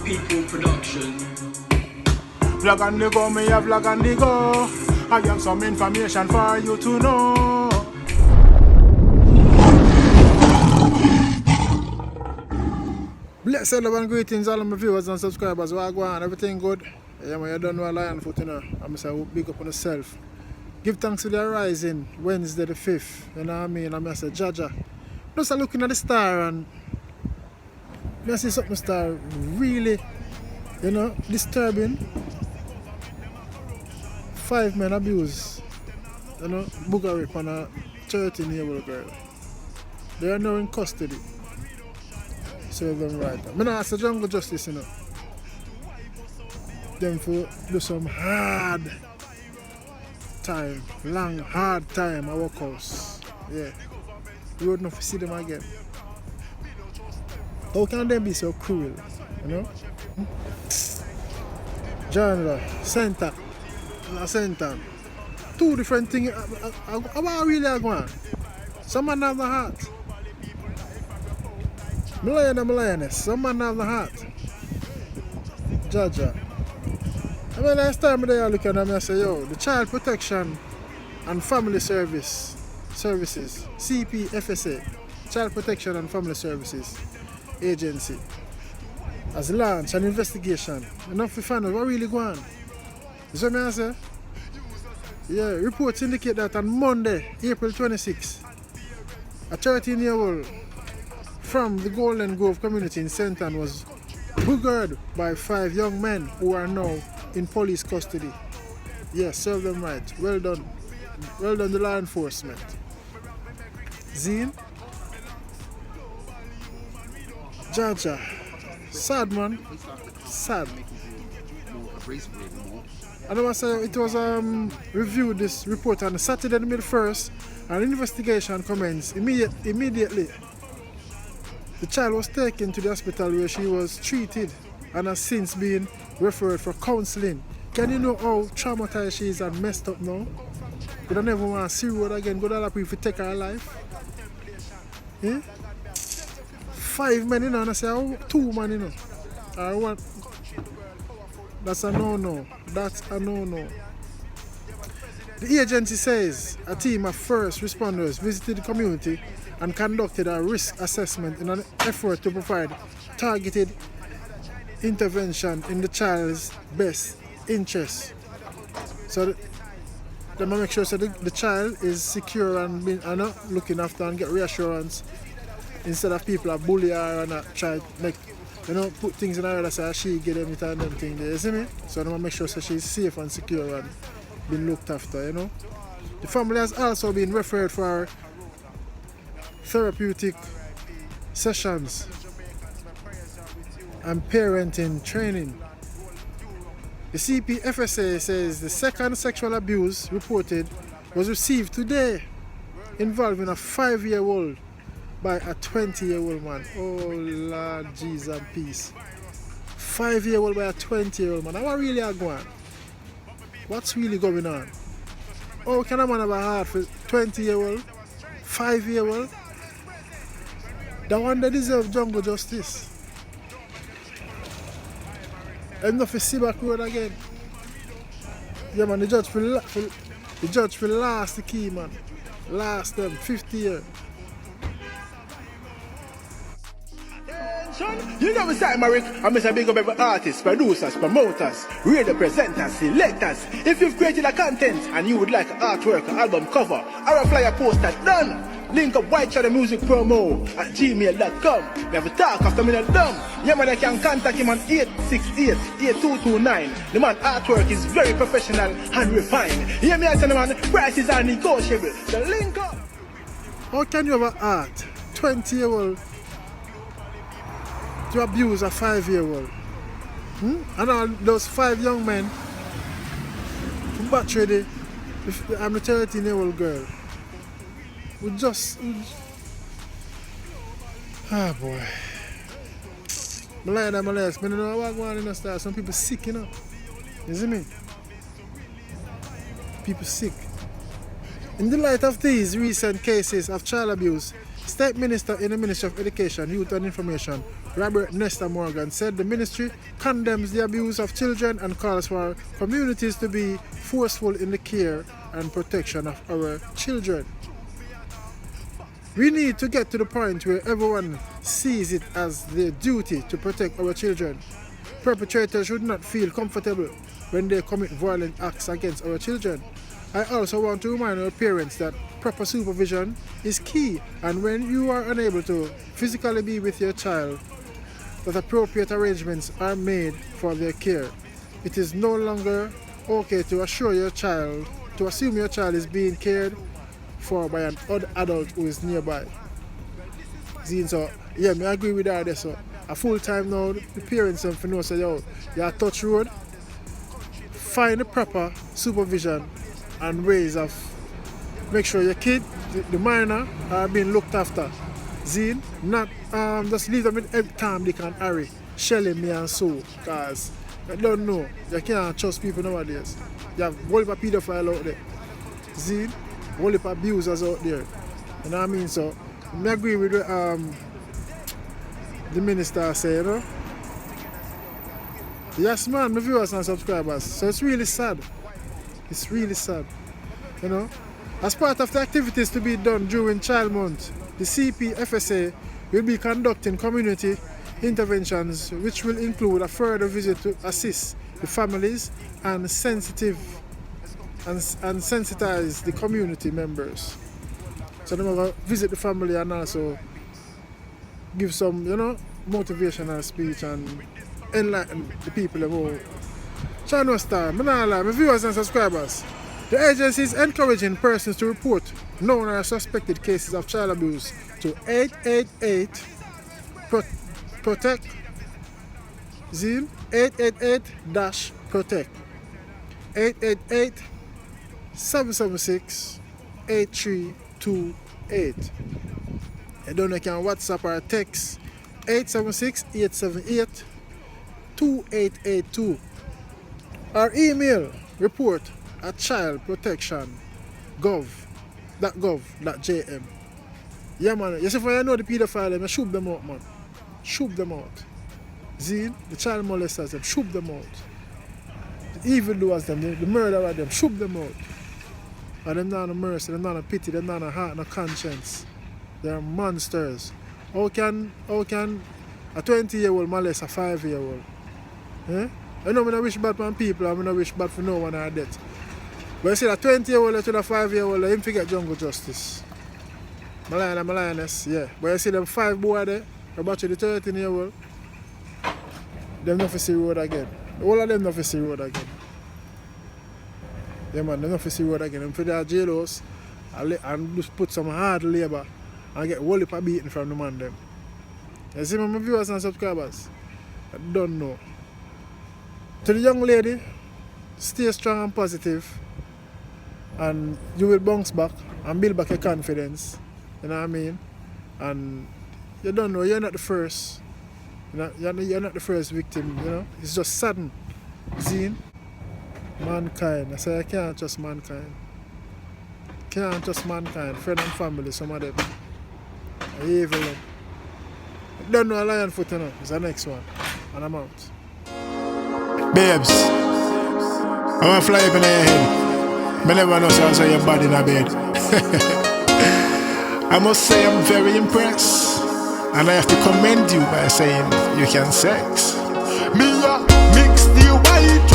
People production. Vlog on the go, me a vlog on the go. I have some information for you to know. Blessed love and greetings all of my viewers and subscribers. What go on? Everything good? Yeah, man, you don't know a lion foot, you know. I'm say big up on yourself. Give thanks to the rising Wednesday the 5th. You know what I mean? I'm say Jaja. Just looking at the star and I see something star really, you know, disturbing. 5 men abuse, you know, booger rape on a 13-year-old girl. They are now in custody. Serve them right. I mean, ask the jungle justice, you know. Them for do some hard time, long, hard time at workhouse. Yeah. We would not see them again. How can they be so cruel, you know? Genre, center. Center. Two different things. How really are going? Some man have the heart. Lion and lioness. Some man have the heart. Jaja. I mean, last time I look at them, I say, yo, the Child Protection and Family Services, CPFSA, Child Protection and Family Services Agency, has launched an investigation. Enough to find out what really going on. You see what I say? Yeah, reports indicate that on Monday, April 26, a 13-year-old from the Golden Grove community in Senton was boogered by 5 young men who are now in police custody. Yes, serve them right. Well done. Well done, the law enforcement. Zine? Jaja. Sad, man. Sad. And I must say, it was reviewed, this report on Saturday the 1st, and investigation commenced immediately. The child was taken to the hospital where she was treated and has since been referred for counseling. Can you know how traumatized she is and messed up now? But I never want to see her again. Go to other people take her life. Yeah? 5 men, you know, and I say, oh, 2 men, you know. Or 1. That's a no-no. That's a no-no. The agency says a team of first responders visited the community and conducted a risk assessment in an effort to provide targeted intervention in the child's best interest. So they make sure so the child is secure and being looking after and get reassurance instead of people are bully her and try to make, you know, put things in her that say she get them and them thing there, you see me? So they make sure so she's safe and secure and being looked after, you know. The family has also been referred for therapeutic sessions and parenting training. The CPFSA says the second sexual abuse reported was received today involving a 5-year-old by a 20-year-old man. Oh Lord Jesus and peace. 5-year-old by a 20-year-old man. What really are going on? What's really going on? Oh, can a man have a heart for 20-year-old? 5-year-old? The one that deserves jungle justice. Enough to see back road again. Yeah, man, the judge will last the key, man. Last them 50 years. You know Simaric, I'm a big up every artists, producers, promoters, radio presenters, selectors. If you've created a content and you would like an artwork, an album cover, or a flyer poster done, link up White Shadow Music Promo at gmail.com. We have a talk after me not done. Yeah, man, I can contact him on 868-8229. The man artwork is very professional and refined. Yeah, me I tell the man, prices are negotiable. So link up. How can you have an art 20-year-old to abuse a 5-year-old? And all those 5 young men who battered the 13-year-old girl. We just... Ah, boy. I lie that my legs. I don't know what's going on in the style. Some people sick, you know. You see me? People sick. In the light of these recent cases of child abuse, State Minister in the Ministry of Education, Youth and Information, Robert Nesta Morgan, said the ministry condemns the abuse of children and calls for communities to be forceful in the care and protection of our children. We need to get to the point where everyone sees it as their duty to protect our children. Perpetrators should not feel comfortable when they commit violent acts against our children. I also want to remind our parents that proper supervision is key, and when you are unable to physically be with your child, that appropriate arrangements are made for their care. It is no longer okay to assume your child is being cared for by an odd adult who is nearby. So, yeah, I agree with that. So, a full time now, the parents have to know, say, yo, you're touch road, find the proper supervision and ways of make sure your kid, the minor, are being looked after. Zine, not just leave them every time they can hurry, shelling me and so, because I don't know, you can't trust people nowadays. You have a whole heap of pedophiles out there. Zine, a whole heap of abusers out there. You know what I mean? So, I agree with what the minister said, you know. Yes, man, my viewers and subscribers. So it's really sad. It's really sad. You know. As part of the activities to be done during Child Month, the CPFSA will be conducting community interventions, which will include a further visit to assist the families and sensitize the community members. So they're going to visit the family and also give some, you know, motivational speech and enlighten the people about Channel Star. My viewers and subscribers. The agency is encouraging persons to report known or suspected cases of child abuse to 888-PROTECT. Zine 888-PROTECT. 888-776-8328. You don't know, you can WhatsApp or text 876-878-2882 or email report@childprotection.gov.jm. Yeah, man. You see, if you know the pedophile, you shoot them out, man. Shoot them out. Zine, the child molesters, them, shoot them out. The evildoers, them, the murderer, them, shoot them out. And them not no mercy, them not no pity, them not no heart, no conscience. They're monsters. How can a 20-year-old molest a 5-year-old? Eh? I know I don't wish bad for people, I don't wish bad for no one or death. But you see that 20-year-old to the 5-year-old, him forget jungle justice. My lioness, yeah. But you see them 5 boys there, about the 13-year-old, them not for see road again. All of them not for see road again. Yeah, man, they not for see road again. Them for their jailhouse and just put some hard labor and get whole heap of beating from the man them. You see my viewers and subscribers? I don't know. To the young lady, stay strong and positive, and you will bounce back and build back your confidence. You know what I mean? And you don't know, you're not the first. You're not the first victim, you know? It's just sudden. Zine, mankind. I say I can't trust mankind. Can't trust mankind. Friend and family, some of them. I evil them. I don't know a lion foot, you know. It's the next one. And I'm out. Babes, I want to fly up in your head. I never know so your body in a bed. I must say I'm very impressed, and I have to commend you by saying you can sex. Me a mix the white